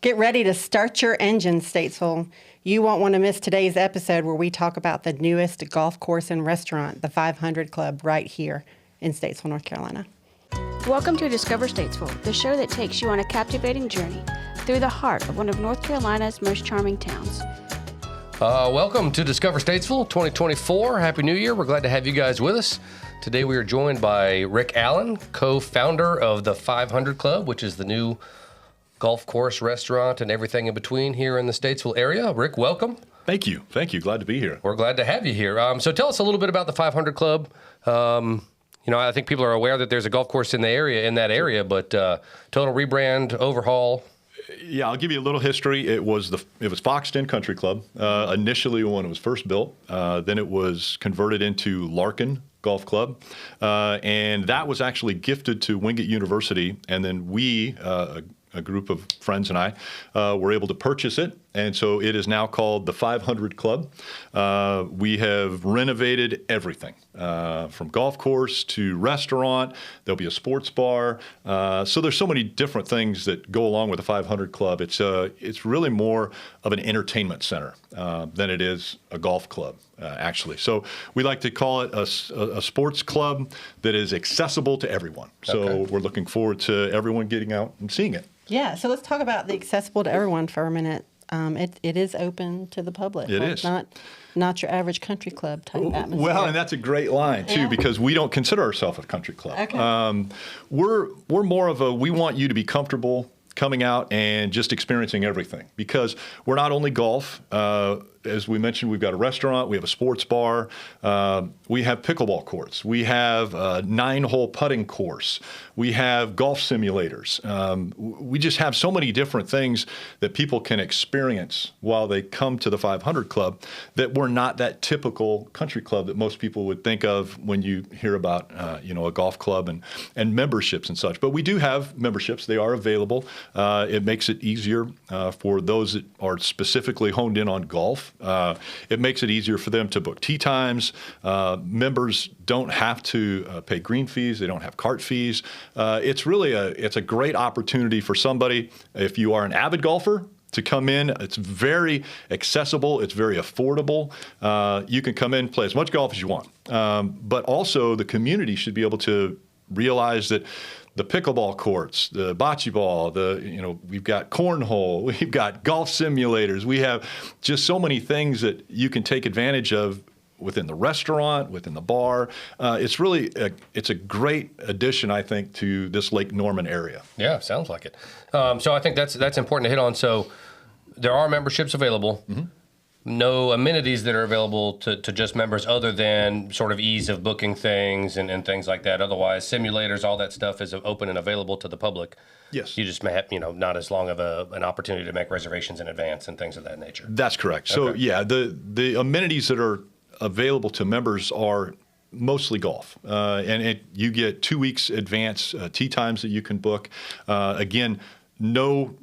Get ready to start your engines, Statesville. You won't want to miss today's episode where we talk about the newest golf course and restaurant, the 500 Club, right here in Statesville, North Carolina. Welcome to Discover Statesville, the show that takes you on a captivating journey through the heart of one of North Carolina's most charming towns. Welcome to Discover Statesville 2024. Happy New Year. We're glad to have you guys with us. Today we are joined by Rick Allen, co-founder of the 500 Club, which is the new golf course, restaurant, and everything in between here in the Statesville area. Rick, welcome. Thank you. Glad to be here. We're glad to have you here. So tell us a little bit about the 500 Club. I think people are aware that there's a golf course in that area, but total rebrand, overhaul. Yeah, I'll give you a little history. It was Foxton Country Club initially when it was first built. Then it was converted into Larkin Golf Club, and that was actually gifted to Wingate University. And then we, a group of friends and I, were able to purchase it. And so it is now called the 500 Club. We have renovated everything, from golf course to restaurant. There'll be a sports bar. So there's so many different things that go along with the 500 Club. It's really more of an entertainment center than it is a golf club, actually. So we like to call it a sports club that is accessible to everyone. So We're looking forward to everyone getting out and seeing it. Yeah, so let's talk about the accessible to everyone for a minute. It is open to the public. It is. Not your average country club type atmosphere. Well, and that's a great line, too, because we don't consider ourselves a country club. Okay. We're more of we want you to be comfortable coming out and just experiencing everything, because we're not only golf. As we mentioned, we've got a restaurant, we have a sports bar, we have pickleball courts, we have a 9-hole putting course, we have golf simulators. We just have so many different things that people can experience while they come to the 500 Club that we're not that typical country club that most people would think of when you hear about a golf club and memberships and such. But we do have memberships. They are available. It makes it easier for those that are specifically honed in on golf. It makes it easier for them to book tee times. Members don't have to pay green fees. They don't have cart fees. It's a great opportunity for somebody, if you are an avid golfer, to come in. It's very accessible. It's very affordable. You can come in, play as much golf as you want. But also the community should be able to realize that the pickleball courts, the bocce ball, we've got cornhole, we've got golf simulators. We have just so many things that you can take advantage of within the restaurant, within the bar. It's a great addition, I think, to this Lake Norman area. Yeah, sounds like it. So I think that's important to hit on. So there are memberships available. Mm-hmm. No amenities that are available to just members other than sort of ease of booking things and things like that. Otherwise, simulators, all that stuff is open and available to the public. Yes. You just may have, not as long of an opportunity to make reservations in advance and things of that nature. That's correct. So, the amenities that are available to members are mostly golf. You get 2 weeks advance tee times that you can book. Again, no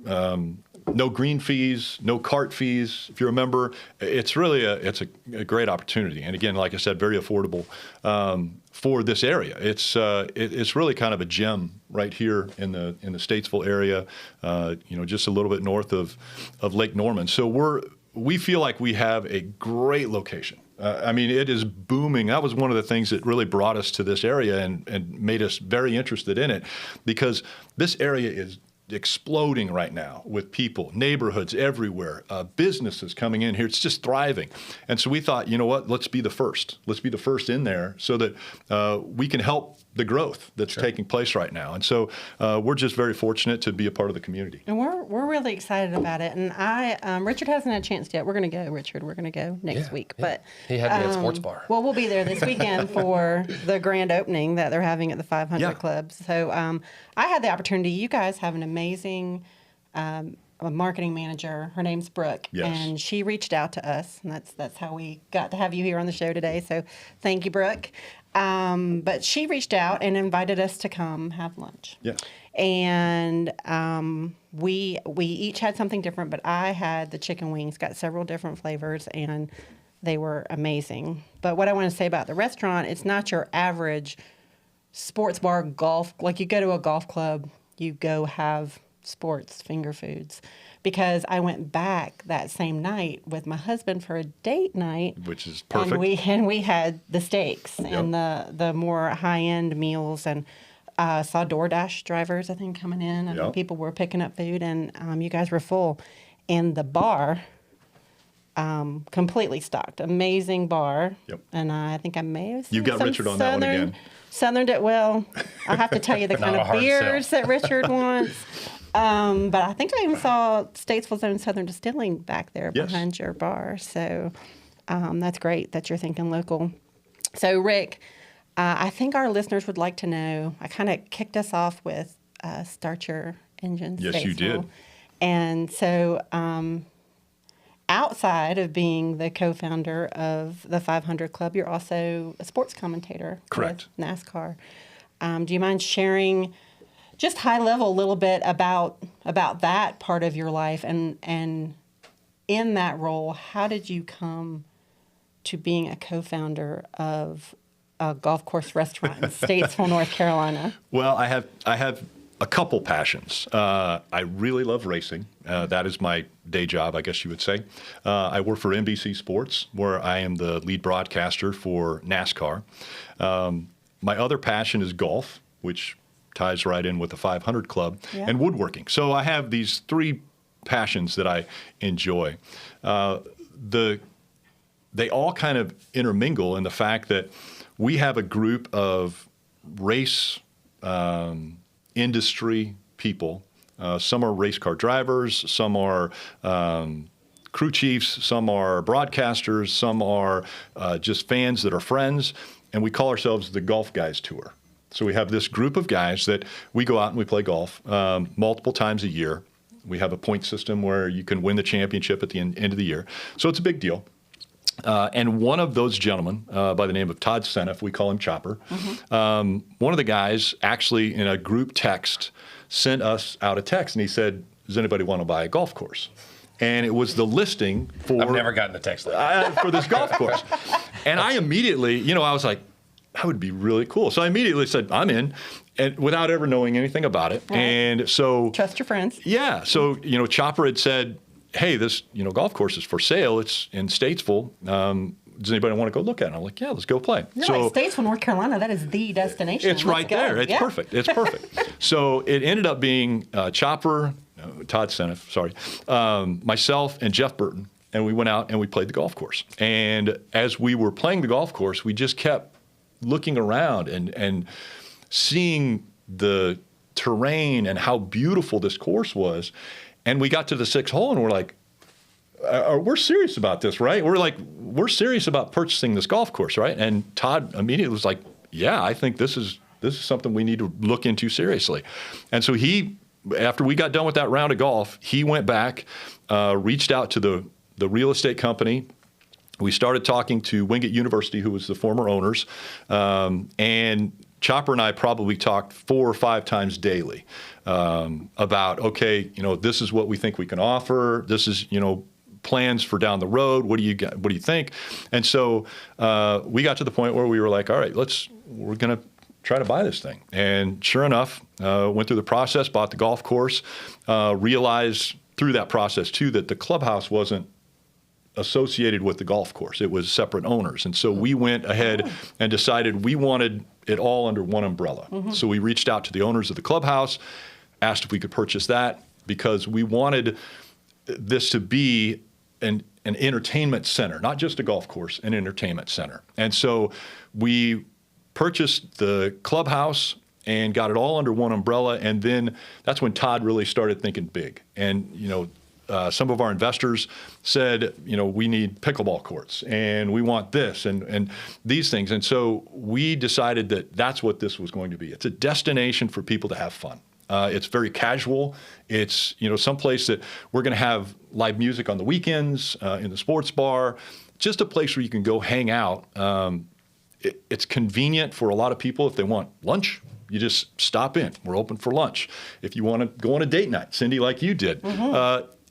green fees, no cart fees. If you're a member, it's really a great opportunity. And again, like I said, very affordable for this area. It's really kind of a gem right here in the Statesville area. Just a little bit north of Lake Norman. So we feel like we have a great location. It is booming. That was one of the things that really brought us to this area and made us very interested in it, because this area is exploding right now with people, neighborhoods everywhere, businesses coming in here. It's just thriving. And so we thought, you know what, let's be the first. Let's be the first in there so that we can help the growth that's taking place right now. And so we're just very fortunate to be a part of the community. And we're really excited about it. And Richard hasn't had a chance yet. We're going to go, Richard. We're going to go next week. Yeah. But he had me at sports bar. Well, we'll be there this weekend for the grand opening that they're having at the 500 Club. So I had the opportunity. You guys have an amazing a marketing manager. Her name's Brooke, and she reached out to us, and that's how we got to have you here on the show today. So thank you, Brooke. But she reached out and invited us to come have lunch. Yeah. And we each had something different, but I had the chicken wings, got several different flavors, and they were amazing. But what I want to say about the restaurant, it's not your average sports bar golf. Like you go to a golf club, you go have sports finger foods. because I went back that same night with my husband for a date night, which is perfect. And we had the steaks Yep. and the more high end meals, and saw DoorDash drivers, I think, coming in, and Yep. people were picking up food, and you guys were full, and the bar. Completely stocked. Amazing bar. Yep. And I think I may have seen You've got some Richard on that one again. Southern, well, I have to tell you the kind Not a of hard beers sell. that Richard wants. But I think I even saw Statesville's own Southern Distilling back there Yes. behind your bar. So that's great that you're thinking local. So, Rick, I think our listeners would like to know, I kind of kicked us off with Start Your Engine. Yes, you did. And so outside of being the co-founder of the 500 Club, you're also a sports commentator. Correct. With NASCAR. Do you mind sharing just high level a little bit about that part of your life, and in that role, how did you come to being a co-founder of a golf course restaurant in Statesville, North Carolina? Well, I have a couple passions. I really love racing. That is my day job, I guess you would say. I work for NBC Sports, where I am the lead broadcaster for NASCAR. My other passion is golf, which ties right in with the 500 Club, and woodworking. So I have these three passions that I enjoy. They all kind of intermingle in the fact that we have a group of race industry people. Some are race car drivers, some are crew chiefs, some are broadcasters, some are just fans that are friends, and we call ourselves the Golf Guys Tour. So we have this group of guys that we go out and we play golf multiple times a year. We have a point system where you can win the championship at the end of the year. So it's a big deal. And one of those gentlemen, by the name of Todd Seneff, we call him Chopper, one of the guys actually in a group text sent us out a text, and he said, does anybody want to buy a golf course? And it was the listing for... I've never gotten a text like that. for this golf course. And I immediately, I was like, that would be really cool. So I immediately said, I'm in, and without ever knowing anything about it. Right. And so... Trust your friends. Yeah. So, Chopper had said, hey, this, golf course is for sale. It's in Statesville. Does anybody want to go look at it? I'm like, yeah, let's go play. You're like, Statesville, North Carolina, that is the destination. It's right there. It's perfect. It's perfect. So it ended up being Chopper, Todd Seneff, sorry, myself and Jeff Burton, and we went out and we played the golf course. And as we were playing the golf course, we just kept looking around and seeing the terrain and how beautiful this course was. And we got to the sixth hole and we're like, we're serious about this, right? We're serious about purchasing this golf course, right? And Todd immediately was like, yeah, I think this is something we need to look into seriously. And so he, after we got done with that round of golf, he went back, reached out to the real estate company. We started talking to Wingate University, who was the former owners, and Chopper and I probably talked 4 or 5 times daily about, okay, this is what we think we can offer. This is, plans for down the road. What do you got? What do you think? And so we got to the point where we were like, all right, we're going to try to buy this thing. And sure enough, went through the process, bought the golf course, realized through that process too that the clubhouse wasn't associated with the golf course. It was separate owners. And so we went ahead and decided we wanted it all under one umbrella. Mm-hmm. So we reached out to the owners of the clubhouse, asked if we could purchase that because we wanted this to be an entertainment center, not just a golf course, an entertainment center. And so we purchased the clubhouse and got it all under one umbrella. And then that's when Todd really started thinking big. And, some of our investors said, we need pickleball courts and we want this and these things. And so we decided that that's what this was going to be. It's a destination for people to have fun. It's very casual. It's, someplace that we're going to have live music on the weekends, in the sports bar, just a place where you can go hang out. It's convenient for a lot of people if they want lunch. You just stop in. We're open for lunch. If you want to go on a date night, Cindy, like you did,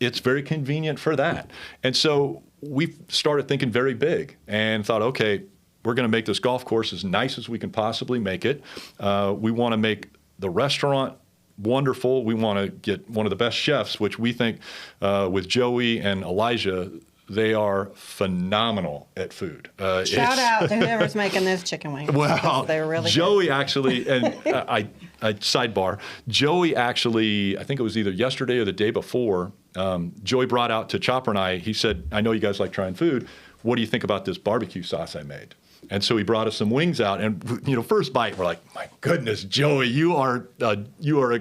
it's very convenient for that. And so we started thinking very big and thought, okay, we're going to make this golf course as nice as we can possibly make it. We want to make the restaurant wonderful. We want to get one of the best chefs, which we think with Joey and Elijah, they are phenomenal at food. Shout out to whoever's making those chicken wings. Well, they're really Joey good. actually, and I sidebar, Joey actually, I think it was either yesterday or the day before, Joey brought out to Chopper and I, he said, I know you guys like trying food. What do you think about this barbecue sauce I made? And so he brought us some wings out, and first bite, we're like, my goodness, Joey, you are a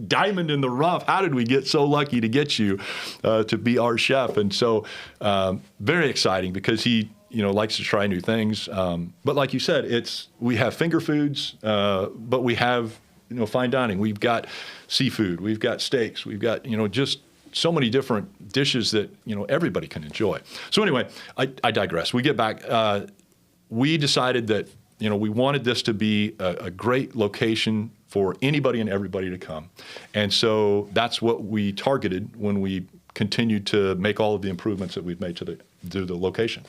diamond in the rough. How did we get so lucky to get you to be our chef? And so very exciting because he likes to try new things. But like you said, we have finger foods, but we have fine dining. We've got seafood. We've got steaks. We've got just so many different dishes that everybody can enjoy. So anyway, I digress. We get back. We decided that we wanted this to be a great location for anybody and everybody to come. And so that's what we targeted when we continued to make all of the improvements that we've made to the location.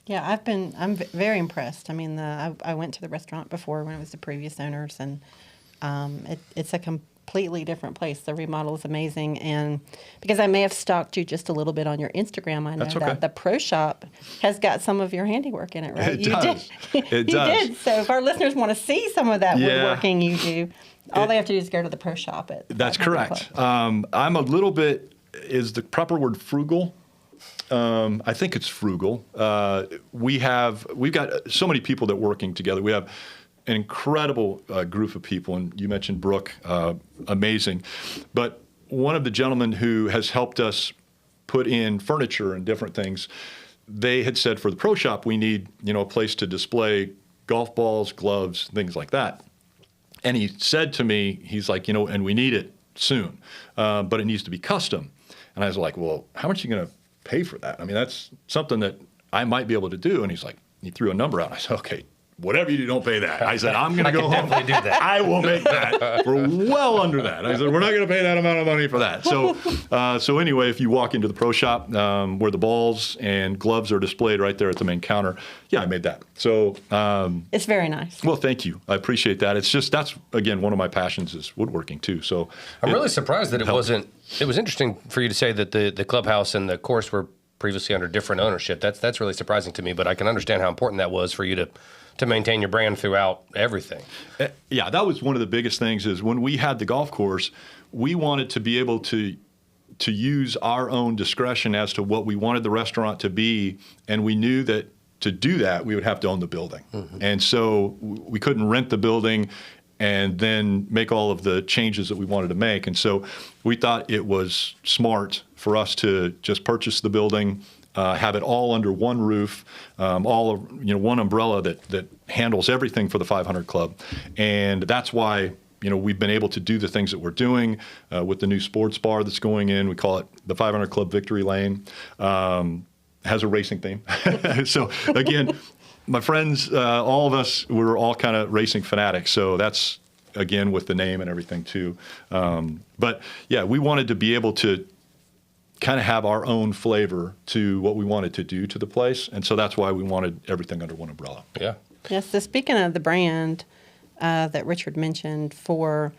Yeah, I'm very impressed. I mean, I went to the restaurant before when it was the previous owners, and it's a completely different place. The remodel is amazing, and because I may have stalked you just a little bit on your Instagram, I know that the Pro Shop has got some of your handiwork in it, right? It does. It you does. did. So if our listeners want to see some of that woodworking you do, all they have to do is go to the Pro Shop at. That's correct. I'm a little bit. Is the proper word frugal? I think it's frugal. We've got so many people that are working together. We have an incredible group of people, and you mentioned Brooke, amazing. But one of the gentlemen who has helped us put in furniture and different things, they had said for the Pro Shop we need a place to display golf balls, gloves, things like that. And he said to me, he's like, and we need it soon, but it needs to be custom. And I was like, well, how much are you going to pay for that? I mean, that's something that I might be able to do. And he's like, he threw a number out. I said, okay, whatever you do, don't pay that. I said, I'm going to go home. Definitely do that. I will make that for well under that. I said, we're not going to pay that amount of money for that. So anyway, if you walk into the Pro Shop where the balls and gloves are displayed right there at the main counter, yeah, I made that. So it's very nice. Well, thank you. I appreciate that. It's just that's again one of my passions is woodworking too. So I'm really surprised that it wasn't. It was interesting for you to say that the clubhouse and the course were previously under different ownership. That's really surprising to me. But I can understand how important that was for you to maintain your brand throughout everything. Yeah, that was one of the biggest things is when we had the golf course, we wanted to be able to use our own discretion as to what we wanted the restaurant to be, and we knew that to do that, we would have to own the building. Mm-hmm. And so we couldn't rent the building and then make all of the changes that we wanted to make. And so we thought it was smart for us to just purchase the building, have it all under one roof, one umbrella that handles everything for the 500 Club. And that's why we've been able to do the things that we're doing with the new sports bar that's going in. We call it the 500 Club Victory Lane. Has a racing theme. So again, my friends, all of us, we're all kind of racing fanatics. So that's, again, with the name and everything too. But yeah, we wanted to be able to kind of have our own flavor to what we wanted to do to the place. And so that's why we wanted everything under one umbrella. Yeah. Yes. So speaking of the brand that Richard mentioned, for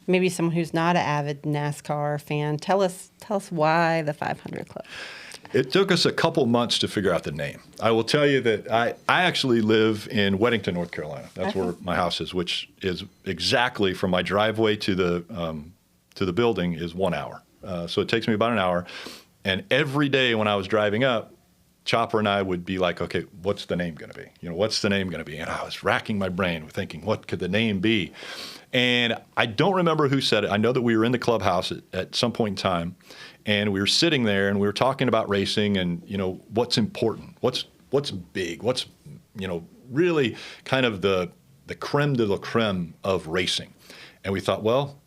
maybe someone who's not an avid NASCAR fan, tell us why the 500 Club. It took us a couple months to figure out the name. I will tell you that I actually live in Weddington, North Carolina. That's where my house is, which is exactly from my driveway to the building is 1 hour. So it takes me about an hour. And every day when I was driving up, Chopper and I would be like, okay, what's the name going to be? What's the name going to be? And I was racking my brain thinking, what could the name be? And I don't remember who said it. I know that we were in the clubhouse at some point in time, and we were sitting there and we were talking about racing and, what's important, what's big, what's, really kind of the creme de la creme of racing. And we thought, well,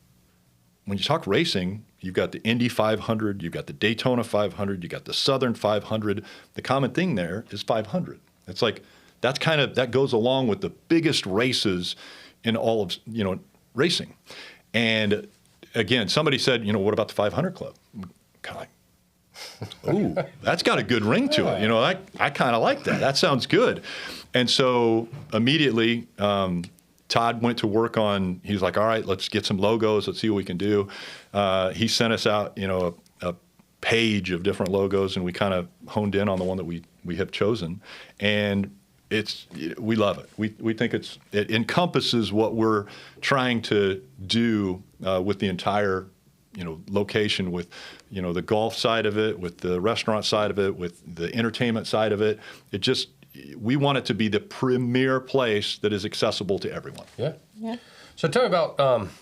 when you talk racing, you've got the Indy 500, you've got the Daytona 500, you got the Southern 500. The common thing there is 500. It's like that goes along with the biggest races in all of racing. And again, somebody said, what about the 500 Club? Kind of like, ooh, that's got a good ring to it. I kind of like that. That sounds good. And so immediately, Todd went to work on, he's like, all right, let's get some logos. Let's see what we can do. He sent us out, a page of different logos, and we kind of honed in on the one that we have chosen. And we love it. We think it encompasses what we're trying to do with the entire, location, with, the golf side of it, with the restaurant side of it, with the entertainment side of it. We want it to be the premier place that is accessible to everyone. Yeah. So tell me about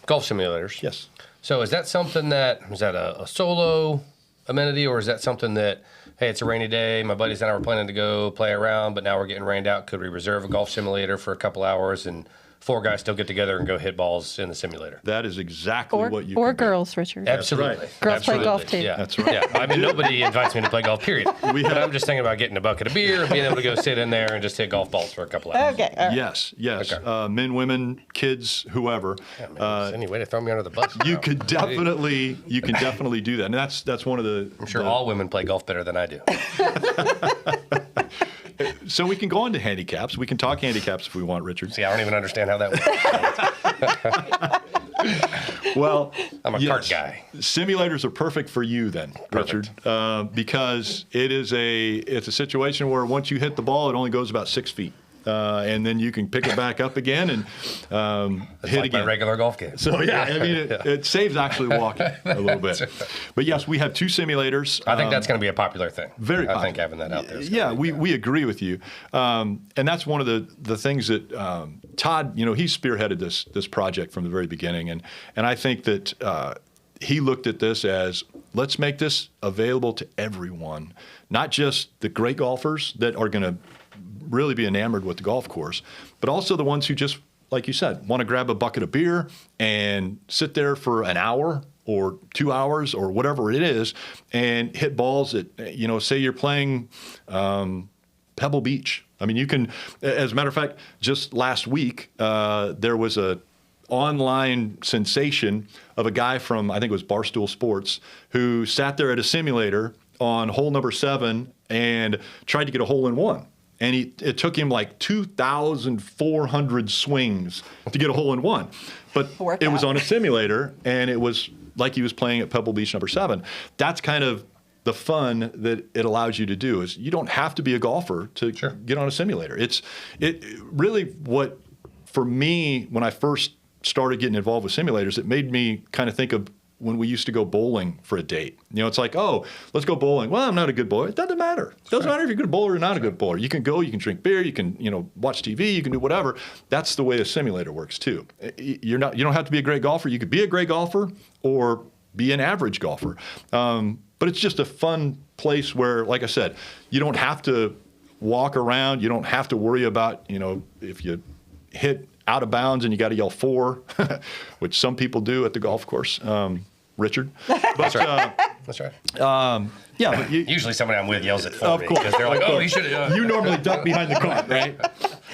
golf simulators. Yes. So is that a solo amenity, or is that something that, hey, it's a rainy day, my buddies and I were planning to go play around, but now we're getting rained out. Could we reserve a golf simulator for a couple hours and 4 guys still get together and go hit balls in the simulator? That is exactly what you or can do. girls, Richard. Absolutely. That's right. Girls Absolutely. play golf too. Yeah. That's right. Yeah. I mean, nobody invites me to play golf, period. But I'm just thinking about getting a bucket of beer, being able to go sit in there and just hit golf balls for a couple hours. Okay. All right. Yes. Okay. Men, women, kids, whoever. Yeah, man, any way to throw me under the bus? You bro. can definitely do that, and that's one of the. I'm sure all women play golf better than I do. So we can go into handicaps. We can talk handicaps if we want, Richard. See, I don't even understand how that works. Well, I'm a cart guy. Simulators are perfect for you then, Richard, because it's a situation where once you hit the ball, it only goes about 6 feet. And then you can pick it back up again and hit like again. my regular golf game. So it saves actually walking a little bit. But yes, we have 2 simulators. I think that's going to be a popular thing. Very popular. I think having that out there. Yeah, we agree with you, and that's one of the things that Todd, he spearheaded this project from the very beginning, and I think that he looked at this as, let's make this available to everyone, not just the great golfers that are going to really be enamored with the golf course, but also the ones who just, like you said, want to grab a bucket of beer and sit there for an hour or 2 hours or whatever it is and hit balls at, say you're playing Pebble Beach. I mean, you can, as a matter of fact, just last week, there was a online sensation of a guy from, I think it was Barstool Sports, who sat there at a simulator on hole number 7 and tried to get a hole-in-one. And it took him like 2,400 swings to get a hole-in-one. But it was on a simulator, and it was like he was playing at Pebble Beach number 7. That's kind of the fun that it allows you to do, is you don't have to be a golfer to get on a simulator. It really, what, for me, when I first started getting involved with simulators, it made me kind of think of when we used to go bowling for a date. It's like, oh, let's go bowling. Well, I'm not a good bowler. It doesn't matter. It doesn't matter if you're a good bowler or not a good bowler. You can go, you can drink beer, you can, watch TV, you can do whatever. That's the way a simulator works too. You don't have to be a great golfer. You could be a great golfer or be an average golfer. But it's just a fun place where, like I said, you don't have to walk around. You don't have to worry about, if you hit out of bounds and you got to yell 4, which some people do at the golf course. Richard. But, That's right. That's right. Yeah, but Usually somebody I'm with yells it for Of me course. because they're like, "Oh, he should." You normally duck behind the cart, right?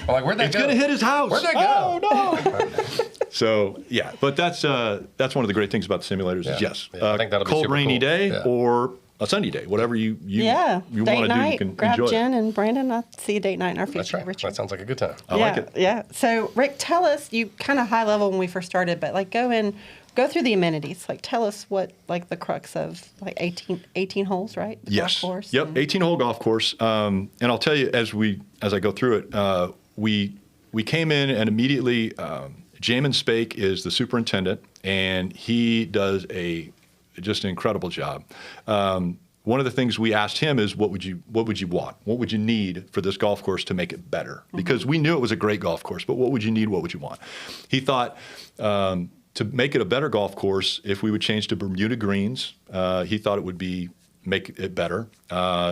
I'm like, "Where'd that It's go? going to hit his house. Where'd that go?" Oh no! So yeah, but that's one of the great things about the simulators. Is yes, I think that'll be cold super rainy cool. day Yeah. or a sunny day, whatever you Date want to do, night, you can grab enjoy. Jen and Brandon. I'll see a date night in our future, That's right. Richard. That sounds like a good time. I like it. Yeah. So, Rick, tell us, you kind of high level when we first started, but go through the amenities. Like, tell us what, the crux of, 18 holes, right? The Yes. golf course. Yep. 18-hole golf course. And I'll tell you, as I go through it, we came in and immediately, Jamin Spake is the superintendent, and he does just an incredible job. One of the things we asked him is, what would you want? What would you need for this golf course to make it better? Because we knew it was a great golf course, but what would you need? What would you want? He thought, to make it a better golf course, if we would change to Bermuda greens, he thought it would make it better.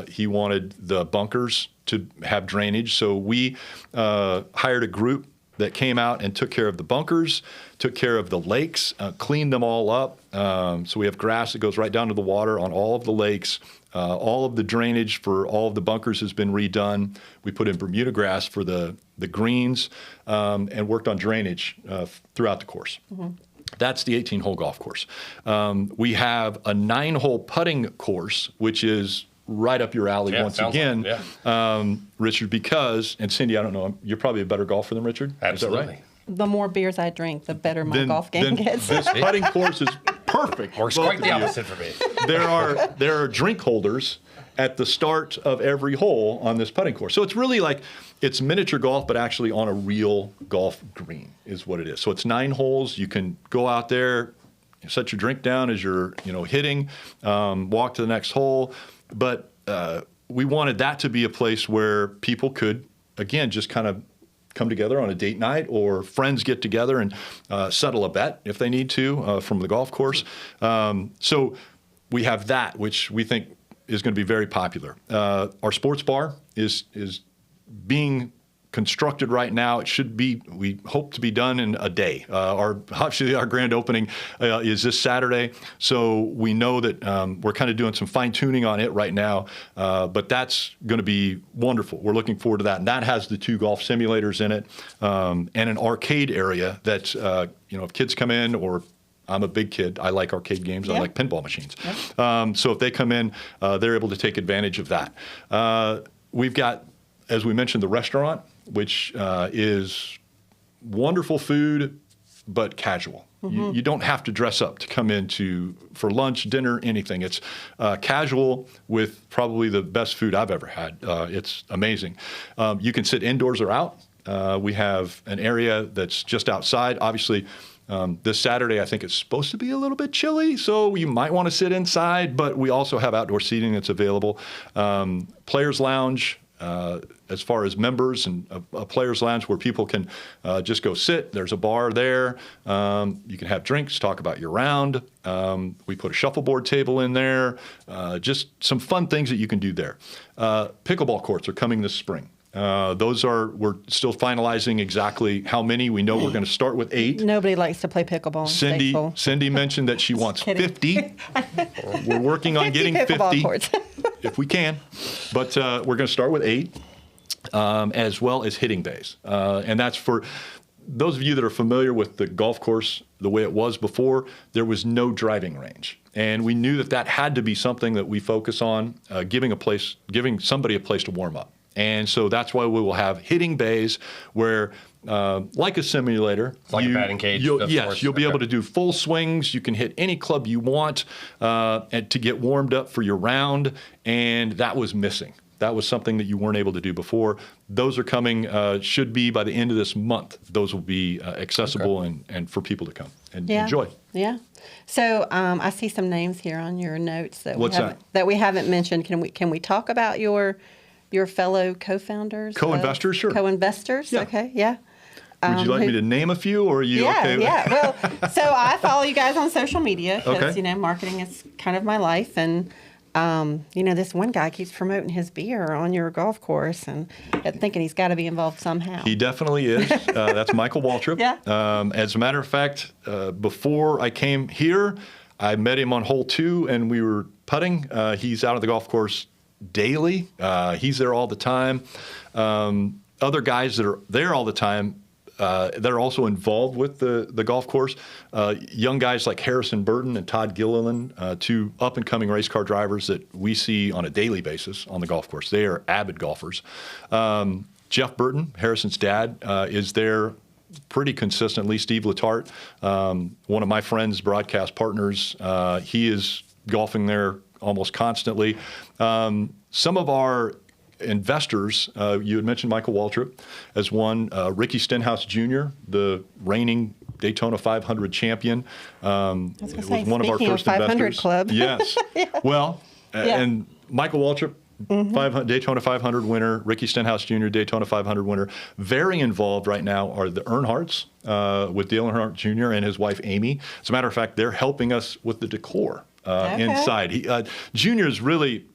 He wanted the bunkers to have drainage, so we hired a group that came out and took care of the bunkers, took care of the lakes, cleaned them all up. So we have grass that goes right down to the water on all of the lakes. All of the drainage for all of the bunkers has been redone. We put in Bermuda grass for the greens, and worked on drainage throughout the course. Mm-hmm. That's the 18-hole golf course. We have a 9-hole putting course, which is right up your alley once again, Richard, because, and Cindy, I don't know, you're probably a better golfer than Richard? Absolutely. Is that right? the more beers I drink, the better my golf game gets. This putting course is perfect. Works quite the opposite for me. There are drink holders at the start of every hole on this putting course. So it's really like it's miniature golf, but actually on a real golf green is what it is. So it's 9 holes. You can go out there, set your drink down as you're hitting, walk to the next hole. But we wanted that to be a place where people could, again, just kind of come together on a date night, or friends get together and settle a bet if they need to from the golf course. So we have that, which we think is going to be very popular. Our sports bar is being constructed right now. It should be, we hope to be done in a day. Our grand opening is this Saturday. So we know that we're kind of doing some fine tuning on it right now, but that's going to be wonderful. We're looking forward to that. And that has the 2 golf simulators in it, and an arcade area that, if kids come in, or I'm a big kid. I like arcade games. I like pinball machines. So if they come in, they're able to take advantage of that. We've got, as we mentioned, the restaurant, which is wonderful food, but casual. You don't have to dress up to come in for lunch, dinner, anything. It's casual with probably the best food I've ever had. It's amazing. You can sit indoors or out. We have an area that's just outside. Obviously, this Saturday, I think it's supposed to be a little bit chilly, so you might want to sit inside, but we also have outdoor seating that's available. Players Lounge, as far as members, and a players lounge where people can just go sit. There's a bar there. You can have drinks, talk about your round. We put a shuffleboard table in there. Just some fun things that you can do there. Pickleball courts are coming this spring. We're still finalizing exactly how many. We know we're going to start with 8. Nobody likes to play pickleball in Statesville. Cindy mentioned that she wants 50. We're working on getting 50 courts. if we can. But we're going to start with 8, as well as hitting bays. And that's for those of you that are familiar with the golf course the way it was before. There was no driving range. And we knew that had to be something that we focus on, giving somebody a place to warm up. And so that's why we will have hitting bays where, like a simulator. Like a batting cage. You'll be able to do full swings. You can hit any club you want and to get warmed up for your round. And that was missing. That was something that you weren't able to do before. Those are coming, should be by the end of this month. Those will be accessible and for people to come and enjoy. Yeah. So I see some names here on your notes that we haven't mentioned. Can we talk about your fellow co-founders? Co-investors, sure. Co-investors, yeah. Okay, yeah. Would you like me to name a few, or are you okay? Yeah, well, so I follow you guys on social media because, marketing is kind of my life. And, this one guy keeps promoting his beer on your golf course and thinking he's got to be involved somehow. He definitely is. That's Michael Waltrip. Yeah. As a matter of fact, before I came here, I met him on hole 2, and we were putting. He's out of the golf course daily. He's there all the time. Other guys that are there all the time that are also involved with the golf course, young guys like Harrison Burton and Todd Gilliland, 2 up-and-coming race car drivers that we see on a daily basis on the golf course. They are avid golfers. Jeff Burton, Harrison's dad, is there pretty consistently. Steve Letarte, one of my friends' broadcast partners, he is golfing there almost constantly. Some of our investors, you had mentioned Michael Waltrip as one, Ricky Stenhouse Jr., the reigning Daytona 500 champion, was one of our first 500 investors. Club. Yes. Well, and Michael Waltrip, Daytona 500 winner, Ricky Stenhouse Jr., Daytona 500 winner. Very involved right now are the Earnhardts, with Dale Earnhardt Jr. and his wife Amy. As a matter of fact, they're helping us with the decor. Inside. Junior is really,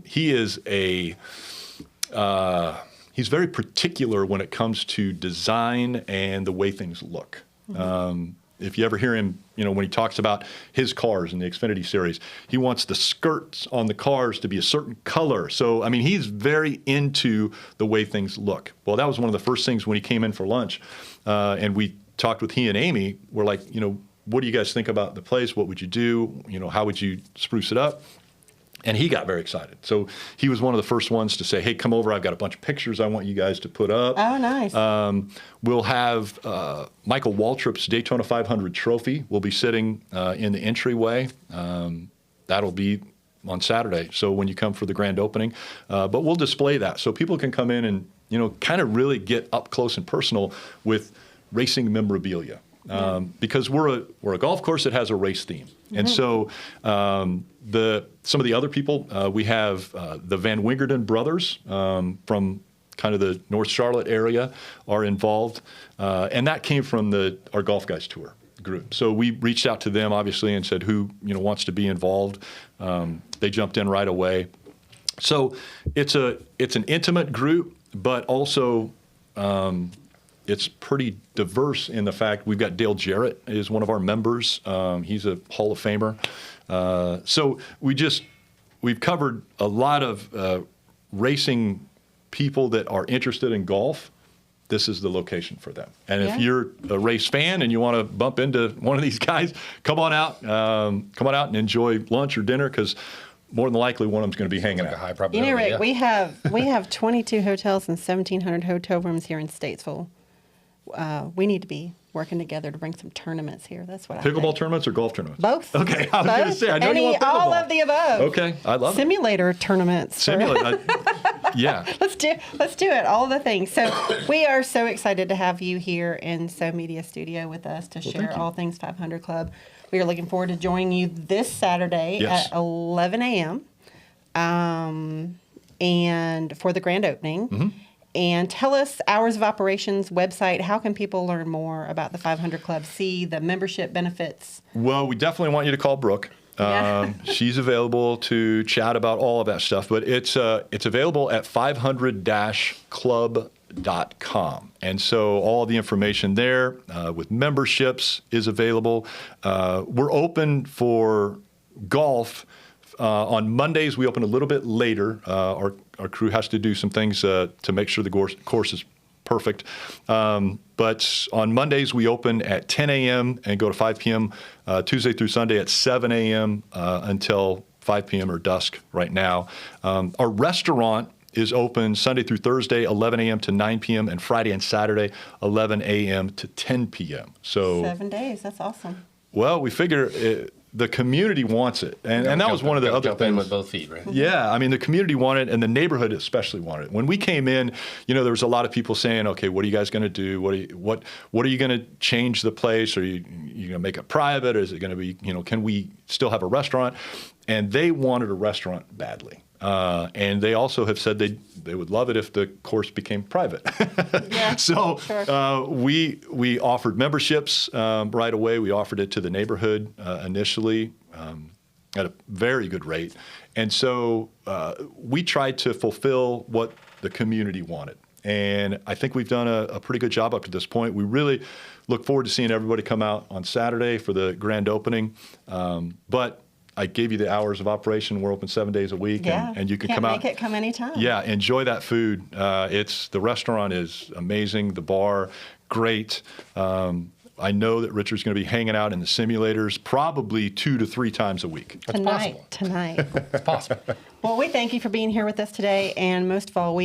he's very particular when it comes to design and the way things look. If you ever hear him, when he talks about his cars in the Xfinity series, he wants the skirts on the cars to be a certain color. So, he's very into the way things look. Well, that was one of the first things when he came in for lunch, and we talked with he and Amy. We're like, what do you guys think about the place? What would you do? How would you spruce it up? And he got very excited. So he was one of the first ones to say, hey, come over. I've got a bunch of pictures I want you guys to put up. Oh, nice. We'll have Michael Waltrip's Daytona 500 trophy. Will be sitting in the entryway. That'll be on Saturday. So when you come for the grand opening. But we'll display that so people can come in and, kind of really get up close and personal with racing memorabilia. Because we're a golf course that has a race theme. And so some of the other people, we have the Van Wingerden brothers from kind of the North Charlotte area are involved. And that came from our Golf Guys Tour group. So we reached out to them, obviously, and said who wants to be involved. They jumped in right away. So it's an intimate group, but also it's pretty diverse in the fact we've got Dale Jarrett is one of our members. He's a Hall of Famer. So we've covered a lot of racing people that are interested in golf. This is the location for them. And if you're a race fan and you want to bump into one of these guys, come on out and enjoy lunch or dinner, because more than likely one of them's going to be hanging out. A high probability. Rick, we have 22 hotels and 1,700 hotel rooms here in Statesville. We need to be working together to bring some tournaments here. That's what I think. Pickleball tournaments or golf tournaments? Both. Okay, I was going to say, I know you want pickleball. All of the above. Okay, I love Simulator tournaments. Simulator, yeah. Let's do it. All the things. So we are so excited to have you here in So Media Studio with us to share all things 500 Club. We are looking forward to joining you this Saturday at 11 a.m. And for the grand opening. Mm-hmm. And tell us hours of operations, website. How can people learn more about the 500 Club? See the membership benefits. Well, we definitely want you to call Brooke. She's available to chat about all of that stuff. But it's available at 500-club.com. And so all the information there with memberships is available. We're open for golf. On Mondays, we open a little bit later. Our crew has to do some things to make sure the course is perfect. But on Mondays, we open at 10 a.m. and go to 5 p.m. Tuesday through Sunday at 7 a.m. Until 5 p.m. or dusk right now. Our restaurant is open Sunday through Thursday, 11 a.m. to 9 p.m., and Friday and Saturday, 11 a.m. to 10 p.m. So 7 days. That's awesome. Well, we figure the community wants it. And that was one of the other things. Jump in with both feet, right? Yeah. I mean, the community wanted it, and the neighborhood especially wanted it. When we came in, there was a lot of people saying, okay, what are you guys going to do? What are you going to change the place? Are you going to make it private? Or is it going to be, can we still have a restaurant? And they wanted a restaurant badly. And they also have said they would love it if the course became private. Yeah, so sure. We offered memberships right away. We offered it to the neighborhood initially at a very good rate. And so we tried to fulfill what the community wanted. And I think we've done a pretty good job up to this point. We really look forward to seeing everybody come out on Saturday for the grand opening. But I gave you the hours of operation. We're open 7 days a week, and you can come out. Make it come anytime. Yeah, enjoy that food. The restaurant is amazing. The bar, great. I know that Richard's going to be hanging out in the simulators probably 2 to 3 times a week. Tonight. It's possible. Well, we thank you for being here with us today, and most of all,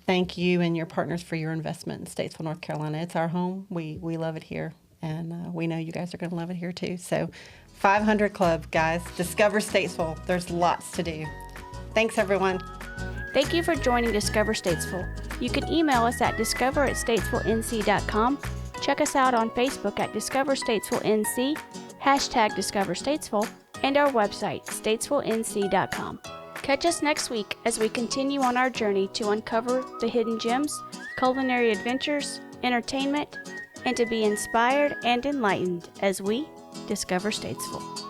thank you and your partners for your investment in Statesville, North Carolina. It's our home. We love it here, and we know you guys are going to love it here too. So 500 Club, guys. Discover Statesville. There's lots to do. Thanks, everyone. Thank you for joining Discover Statesville. You can email us at discover@statesvillenc.com. Check us out on Facebook at Discover Statesville NC, #Discover Statesville, and our website, statesvillenc.com. Catch us next week as we continue on our journey to uncover the hidden gems, culinary adventures, entertainment, and to be inspired and enlightened as we discover Statesville.